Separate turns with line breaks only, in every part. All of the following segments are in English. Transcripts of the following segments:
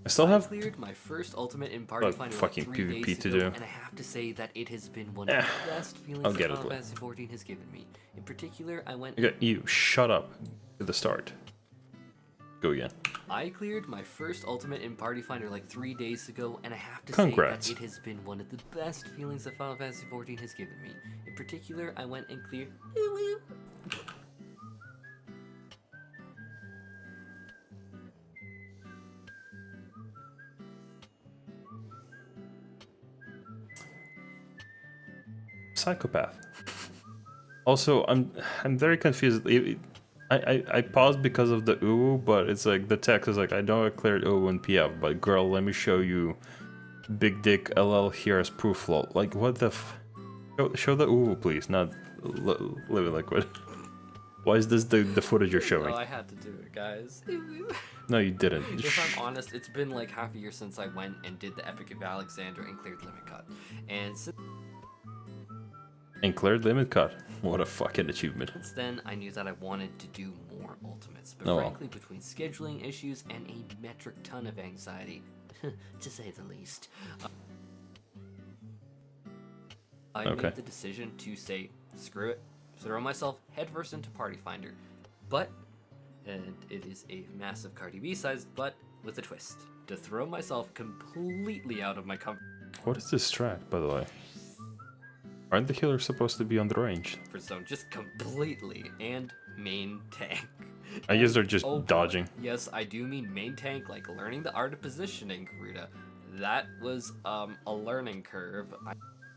I still have
cleared my first ultimate in Party Finder
fucking
like 3
PvP
days
to
ago,
do.
and I have to say that it has been one of the best feelings
I'll
that
get it
Final
later.
Fantasy 14 has given me. In particular, I went.
Okay, you shut up at the start. Go again.
I cleared my first ultimate in Party Finder like 3 days ago, and I have to
Congrats.
say that it has been one of the best feelings that Final Fantasy 14 has given me. In particular, I went and cleared.
Psychopath. Also, I'm very confused. I paused because of the UwU, but it's like the text is like, I know I cleared UwU and PF, but girl, let me show you big dick LL here as proof. Lol. Like, what the show the UwU, please, not Living Liquid. Why is this the footage you're showing?
Oh, I had to do it, guys.
No, you didn't.
If I'm honest, it's been like half a year since I went and did the Epic of Alexander and cleared Limit Cut. And
And cleared Limit Cut. What a fucking achievement.
since then, I knew that I wanted to do more ultimates. But
Oh, well.
frankly, between scheduling issues and a metric ton of anxiety, to say the least, I
Okay.
made the decision to say, screw it, throw myself headfirst into Party Finder. But, and it is a massive Cardi B sized but with a twist, to throw myself completely out of my comfort
What is this strat, by the way? Aren't the healers supposed to be on the range?
zone, just completely, and main tank.
I guess they're just
Oh, boy.
dodging.
Yes, I do mean main tank, like learning the art of positioning, Garuda. That was a learning curve.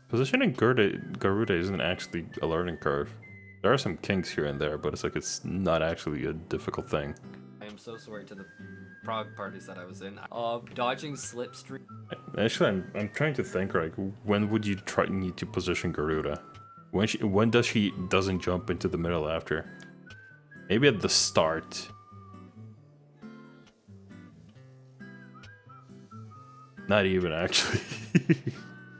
Positioning Garuda isn't actually a learning curve. There are some kinks here and there, but it's like it's not actually a difficult thing.
I am so sorry to the Prague parties that I was in. Dodging slipstream.
Actually, I'm trying to think, like, when would you need to position Garuda? When does she doesn't jump into the middle after? Maybe at the start. Not even actually.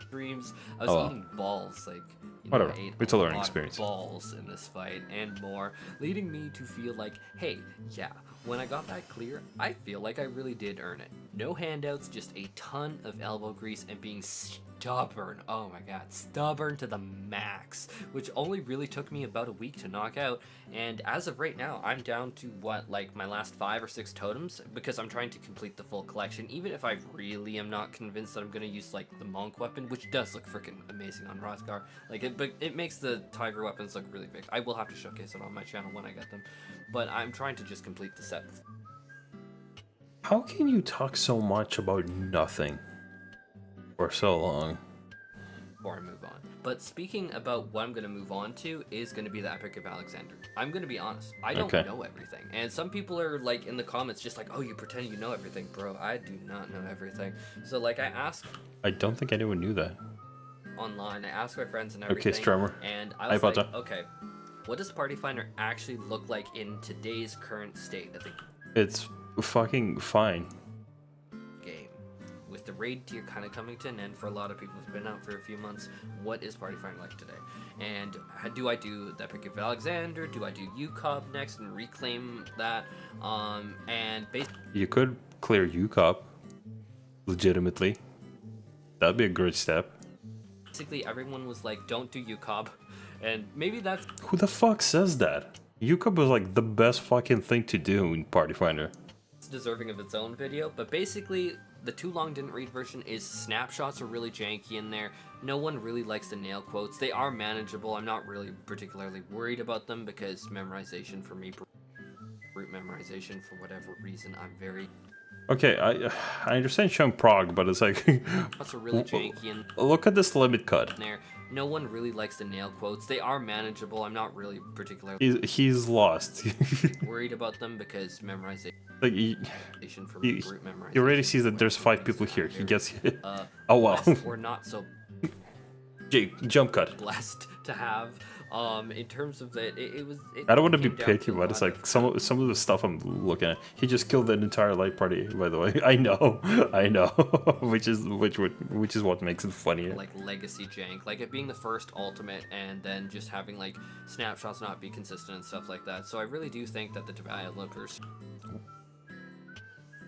Streams. I was
Oh, well.
eating balls, like
Whatever.
I ate
It's a learning
lot of
experience.
balls in this fight and more, leading me to feel like, hey, yeah, when I got that clear, I feel like I really did earn it. No handouts, just a ton of elbow grease and being stubborn. Oh my god, stubborn to the max, which only really took me about a week to knock out. And as of right now, I'm down to what, like my last 5 or 6 totems, because I'm trying to complete the full collection, even if I really am not convinced that I'm gonna use like the monk weapon, which does look freaking amazing on Rosgar. Like but it makes the tiger weapons look really big. I will have to showcase it on my channel when I get them, but I'm trying to just complete the set.
How can you talk so much about nothing for so long?
Before I move on. But speaking about what I'm going to move on to is going to be the Epic of Alexander. I'm going to be honest, I don't
Okay.
know everything. And some people are like in the comments just like, oh, you pretend you know everything. Bro, I do not know everything. So like I asked
I don't think anyone knew that.
online, I asked my friends and everything.
Okay, Strummer.
And I was
Hi,
like,
Pata.
okay, what does Party Finder actually look like in today's current state of the
It's fucking fine.
game? With the raid tier kind of coming to an end for a lot of people who've been out for a few months, what is Party Finder like today? And do I do the Epic of Alexander? Do I do UCOB next and reclaim that? And
You could clear UCOP legitimately. That'd be a good step.
basically everyone was like, don't do UCOB. And maybe that's
Who the fuck says that? UCOP was like the best fucking thing to do in Party Finder.
deserving of its own video, but basically the too long didn't read version is snapshots are really janky in there. No one really likes the nail quotes. They are manageable. I'm not really particularly worried about them because memorization for me, root memorization for whatever reason, I'm very...
Okay, I understand showing prog, but it's like
Quotes are really janky in
look at this limit cut.
there. No one really likes the nail quotes. They are manageable. I'm not really particularly
He's lost.
worried about them because memorization
Like
for
he,
me, root memorization.
he already sees that there's 5 people here. He gets hit.
Uh,
Oh wow.
blessed or not so
Jake, jump cut.
blessed to have. In terms of that, it was.
I don't want to be
came down
picky,
a
but it's
lot
like
of-
some of the stuff I'm looking at. He just killed an entire light party, by the way. I know, which is what makes it funnier.
like legacy jank, like it being the first ultimate, and then just having like snapshots not be consistent and stuff like that. So I really do think that the developers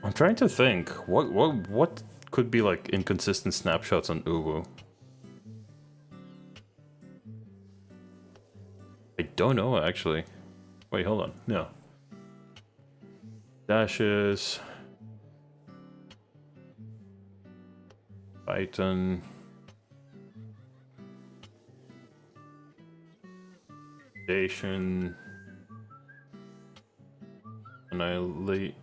I'm trying to think. What could be like inconsistent snapshots on UwU? I don't know actually. Wait, hold on. No. Dashes. Python. Station. Annihilate.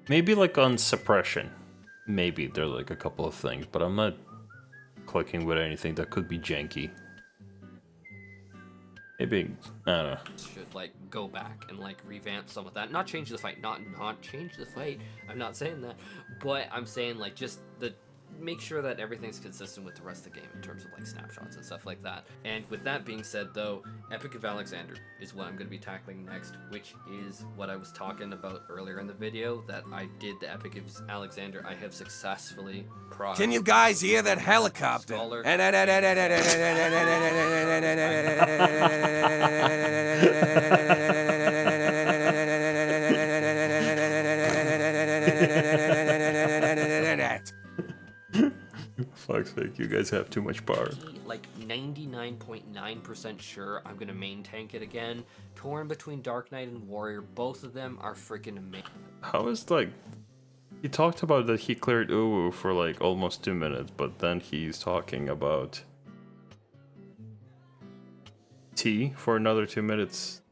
Maybe like on suppression. Maybe there's like a couple of things, but I'm not clicking with anything that could be janky. Maybe, I don't know.
Should like go back and like revamp some of that. Not change the fight, not change the fight. I'm not saying that, but I'm saying like just make sure that everything's consistent with the rest of the game in terms of like snapshots and stuff like that. And with that being said though, Epic of Alexander is what I'm going to be tackling next, which is what I was talking about earlier in the video, that I did the Epic of Alexander. I have successfully progged.
Can you guys hear that helicopter?
Fuck's sake, you guys have too much power.
Like 99.9% sure I'm gonna main tank it again. Torn between Dark Knight and Warrior, both of them are freaking amazing.
How is like... He talked about that he cleared UwU for like almost 2 minutes, but then he's talking about T for another 2 minutes.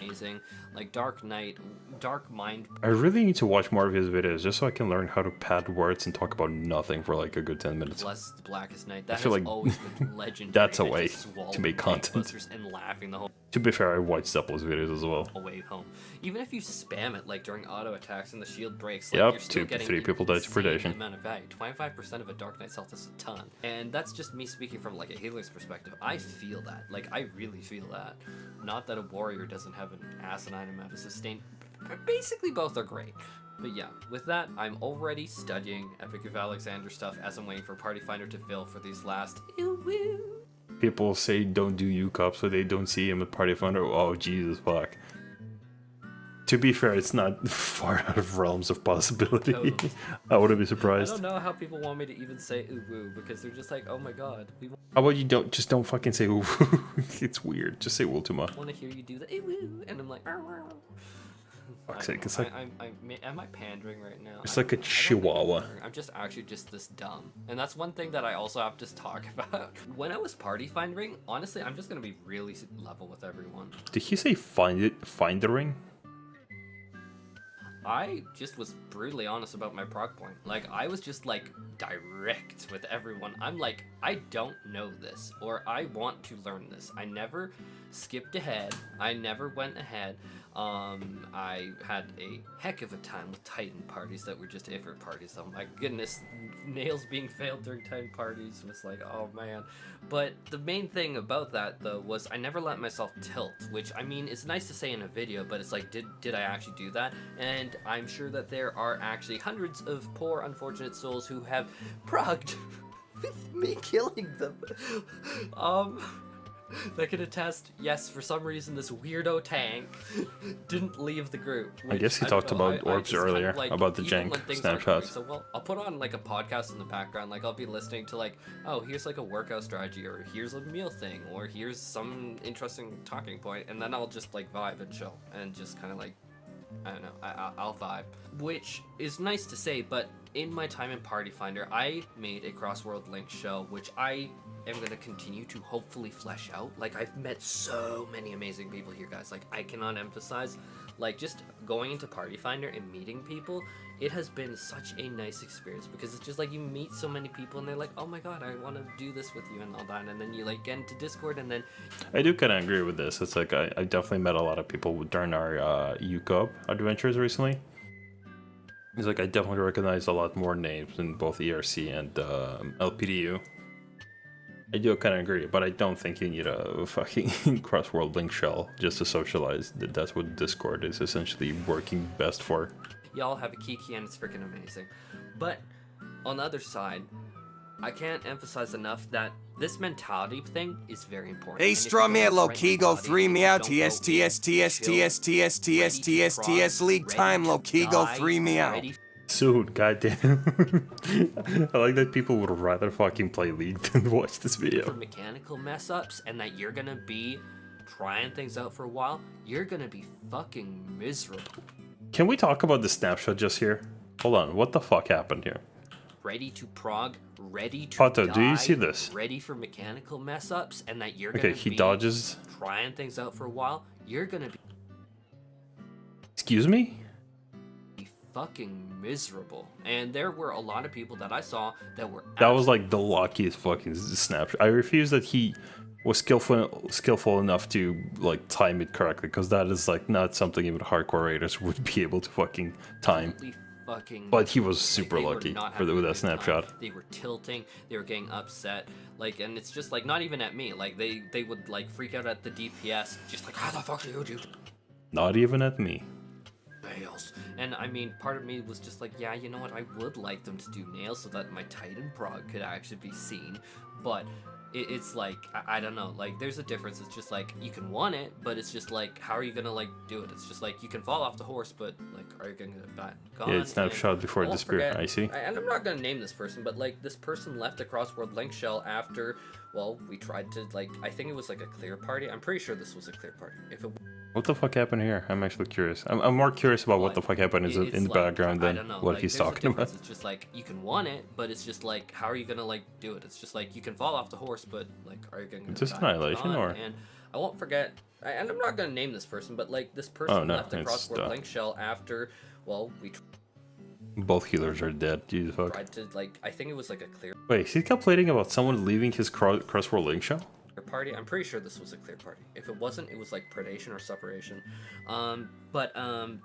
Amazing. Like Dark Knight, Dark Mind.
I really need to watch more of his videos just so I can learn how to pad words and talk about nothing for like a good 10 minutes.
Bless the Blackest Night. That
feel
has
like
always been legendary.
that's a way to make content.
And laughing the whole
To be fair, I watched Zeppel's videos as well.
way home. Even if you spam it like during auto attacks and the shield breaks, like,
Yep,
you're still
2 to
getting
3 people died to
insane
predation.
amount of value. 25% of a Dark Knight's health is a ton. And that's just me speaking from like a healer's perspective. I feel that. Like I really feel that. Not that a warrior doesn't have an asinine amount of sustain. Basically both are great. But yeah, with that, I'm already studying Epic of Alexander stuff as I'm waiting for Party Finder to fill for these last UwU.
People say don't do UCOP so they don't see him at Party Finder. Oh, Jesus, fuck. To be fair, it's not far out of realms of possibility.
Totally.
I wouldn't be
I
surprised.
don't know how people want me to even say UwU because they're just like, oh my god, we
How about you don't fucking say ooh. It's weird. Just say Ultima.
want to hear you do the UwU, and I'm like,
Fuck's sake, it's like
am I pandering right now?
it's like a
I don't think
chihuahua.
I'm pandering. I'm just actually just this dumb, and that's one thing that I also have to talk about. When I was party finding, honestly, I'm just gonna be really level with everyone.
Did he say findering?
I just was brutally honest about my prog point. Like, I was just, like, direct with everyone. I'm like, I don't know this, or I want to learn this. I never skipped ahead. I never went ahead. I had a heck of a time with Titan parties that were just Ifrit parties. Oh my goodness, nails being failed during Titan parties was like, oh man. But the main thing about that though was I never let myself tilt, which I mean, it's nice to say in a video, but it's like, did I actually do that? And I'm sure that there are actually hundreds of poor unfortunate souls who have progged with me killing them. That can attest, yes, for some reason this weirdo tank didn't leave the group.
I guess he talked about orbs earlier, about the
even when
jank
things aren't
snapshots.
going so well, I'll put on like a podcast in the background, like I'll be listening to like, oh, here's like a workout strategy, or here's a meal thing, or here's some interesting talking point, and then I'll just like vibe and chill, and just kind of like, I don't know, I'll vibe. Which is nice to say, but in my time in Party Finder, I made a cross-world link show, which I am going to continue to hopefully flesh out. Like, I've met so many amazing people here, guys. Like, I cannot emphasize, like, just going into Party Finder and meeting people, it has been such a nice experience, because it's just like you meet so many people and they're like, oh my god, I want to do this with you and all that, and then you like get into Discord, and then
I do kind of agree with this. It's like I definitely met a lot of people during our UCOP adventures recently. It's like I definitely recognized a lot more names in both ERC and LPDU. I do kind of agree, but I don't think you need a fucking cross-world link shell just to socialize. That's what Discord is essentially working best for.
y'all have a kiki and it's freaking amazing. But on the other side, I can't emphasize enough that This mentality thing is very important.
Hey,
And if you
straw
don't
me
have
at
the
low
right
key, go
mentality,
3
if
me
you
out,
don't go
TS, TS,
in,
TS,
chill,
TS, TS, TS,
ready to
TS,
prod,
TS, league
ready
time,
to
low key, go
die,
3 me out.
ready
Soon, goddamn. I like that people would rather fucking play League than watch this
for
video.
mechanical mess ups, and that you're gonna be trying things out for a while, you're gonna be fucking miserable.
Can we talk about the snapshot just here? Hold on, what the fuck happened here?
Ready to prog, ready to
Pato,
die,
do you see this?
ready for mechanical mess ups, and that you're
Okay,
gonna
he
be
dodges.
trying things out for a while, you're gonna be
Excuse me?
fucking miserable. And there were a lot of people that I saw that were
That was like the luckiest fucking snapshot. I refuse that he was skillful enough to like time it correctly, because that is like not something even hardcore raiders would be able to fucking time.
absolutely fucking
But he was
like,
super
they were
lucky
not
for
having a
with that
good time.
snapshot.
They were tilting, they were getting upset, like, and it's just like not even at me, like they would like freak out at the DPS, just like, how the fuck are you do
Not even at me.
nails? And I mean, part of me was just like, yeah, you know what, I would like them to do nails so that my Titan prog could actually be seen, but it's like, I don't know, like there's a difference. It's just like you can want it, but it's just like, how are you gonna like do it? It's just like you can fall off the horse, but like, are you gonna get back on?
Yeah, it's snapshot before
I
it
won't
disappeared.
forget-
I see.
And I'm not gonna name this person, but like this person left a crossword link shell after, well, we tried to like, I think it was like a clear party. I'm pretty sure this was a clear party. If it
What the fuck happened here? I'm actually curious. I'm more curious about what the fuck happened
it's
in the
like,
background
I
than
don't know,
what
like,
he's
there's a
talking about.
difference. It's just like you can want it, but it's just like, how are you gonna like do it? It's just like you can fall off the horse, but like, are you gonna
Is this
get
Annihilation,
on?
or-
And I won't forget, and I'm not gonna name this person, but like this person
Oh, no,
left a
it's
crossword link shell after, well, we
Both healers are dead. Jesus fuck.
tried to like, I think it was like a clear
Wait, he's complaining about someone leaving his crossword link shell?
party. I'm pretty sure this was a clear party. If it wasn't, it was like predation or separation.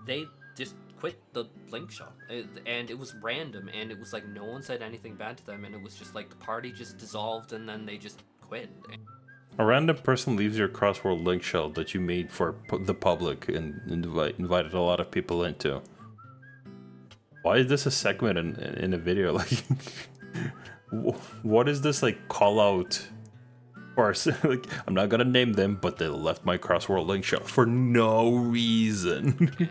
They just quit the link shell, and it was random, and it was like no one said anything bad to them, and it was just like the party just dissolved, and then they just quit.
A random person leaves your crossword link shell that you made for the public and invited a lot of people into. Why is this a segment in a video? Like, what is this like call out? Or like, I'm not gonna name them, but they left my crossword link shell for no reason.
And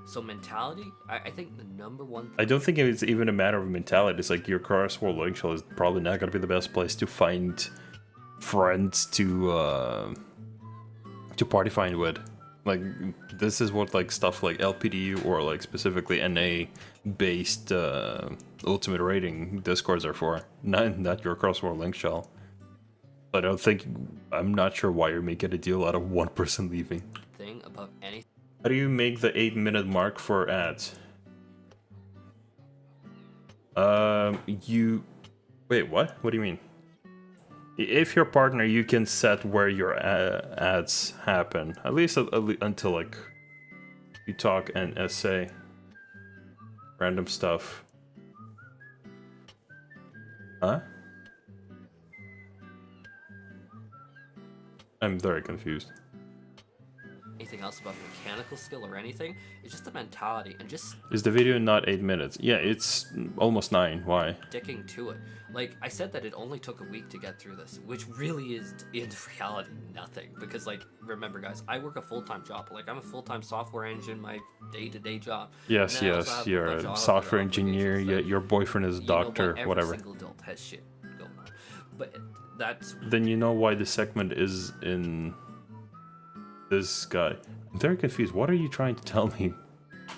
so mentality, I think the number one
I don't think it's even a matter of mentality. It's like your crossword link shell is probably not gonna be the best place to find friends to party find with. Like, this is what like stuff like LPD or like specifically NA based ultimate rating discords are for. Not your crossword link shell. I'm not sure why you're making a deal out of one person leaving.
thing above anything.
How do you make the 8-minute mark for ads? Wait, what? What do you mean? If you're a partner, you can set where your ads happen. At least until like you talk and essay. Random stuff. Huh? I'm very confused.
Anything else about mechanical skill or anything? It's just the mentality and just
Is the video not 8 minutes? Yeah, it's almost 9. Why?
sticking to it. Like, I said that it only took a week to get through this, which really is, in reality, nothing. Because, like, remember, guys, I work a full-time job. Like, I'm a full-time software engineer, my day-to-day job.
Yes,
And then I also
yes,
have a
you're
bunch
a
of
software
other
engineer,
obligations that,
your boyfriend is a
you know,
doctor,
every
whatever.
single adult has shit going on. But that's...
Then you know why the segment is in this guy. I'm very confused. What are you trying to tell me?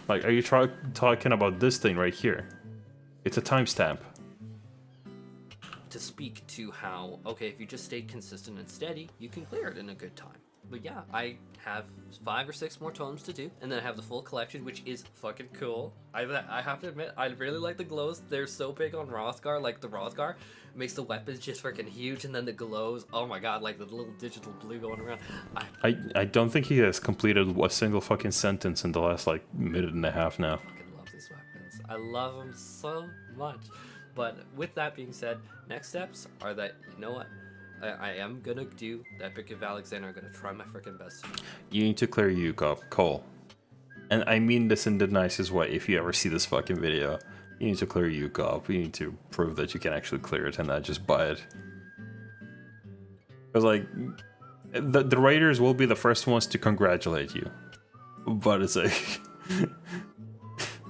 Like, are you talking about this thing right here? It's a timestamp.
to speak to how, okay, if you just stay consistent and steady, you can clear it in a good time. But yeah, I have 5 or 6 more totems to do, and then I have the full collection, which is fucking cool. I have to admit, I really like the glows. They're so big on Rothgar, like the Rothgar makes the weapons just freaking huge, and then the glows, oh my god, like the little digital blue going around.
I don't think he has completed a single fucking sentence in the last like minute and a half now.
Fucking love these weapons. I love them so much. But with that being said, next steps are that, you know what? I am gonna do the Epic of Alexander. I'm gonna try my freaking best.
You need to clear UwU, Cole. And I mean this in the nicest way. If you ever see this fucking video, you need to clear UwU. You need to prove that you can actually clear it and not just buy it. Because like, the writers will be the first ones to congratulate you, but it's like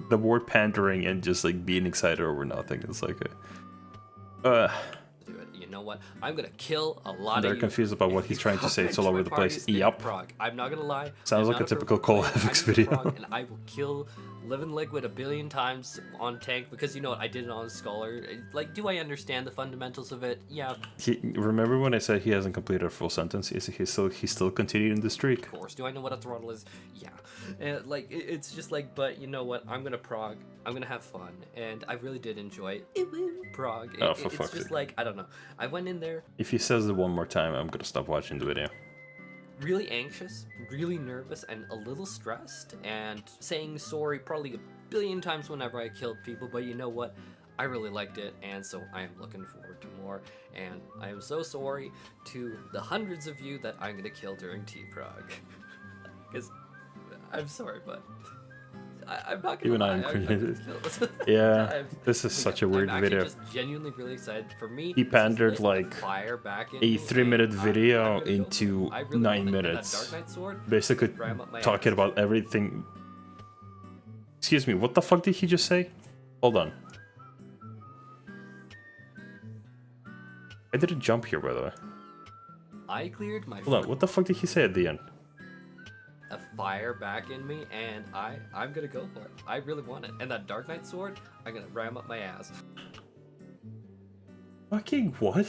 the word pandering and just like being excited over nothing. It's like a.
Do it. You know what? I'm gonna kill a lot
They're
of you.
confused about what
if
he's
you
trying to say. It's all
comment
over
my
the place.
parties in
Yup.
Prague. I'm not gonna lie.
Sounds
I'm
like
not
a typical
pro player.
Kolevix
I'm in
video.
Prague, and I will kill Living Liquid a billion times on tank because you know what? I did it on Scholar. Like, do I understand the fundamentals of it? Yeah,
Remember when I said he hasn't completed a full sentence? He's still continuing the streak.
of course. Do I know what a throttle is? Yeah. And like, it's just like, but you know what? I'm gonna Prague. I'm gonna have fun, and I really did enjoy it. Prague.
Oh, for
It's
fuck's
just
sake.
like, I don't know. I went in there
If he says it one more time, I'm gonna stop watching the video.
really anxious, really nervous, and a little stressed, and saying sorry probably a billion times whenever I killed people, but you know what? I really liked it, and so I am looking forward to more, and I am so sorry to the hundreds of you that I'm gonna kill during T-Prague. Because I'm sorry, but I'm not gonna
Even
lie,
I'm
I'm
creative.
gonna kill this.
Yeah, this is
But
such
yeah,
a weird
I'm actually
video.
just genuinely really excited. For me,
He
this is
pandered,
lit
like,
fire back in
A
me,
3-minute
and
video
I'm gonna go
into
for it. I really
9
want it. And that
minutes.
Dark Knight sword,
Basically
ram up my
talking
ass.
about everything. Excuse me, what the fuck did he just say? Hold on. I did a jump here, by the way.
I cleared my
Hold on, what the fuck did he say at the end?
a fire back in me, and I'm gonna go for it. I really want it. And that Dark Knight sword, I'm gonna ram up my ass.
Fucking what?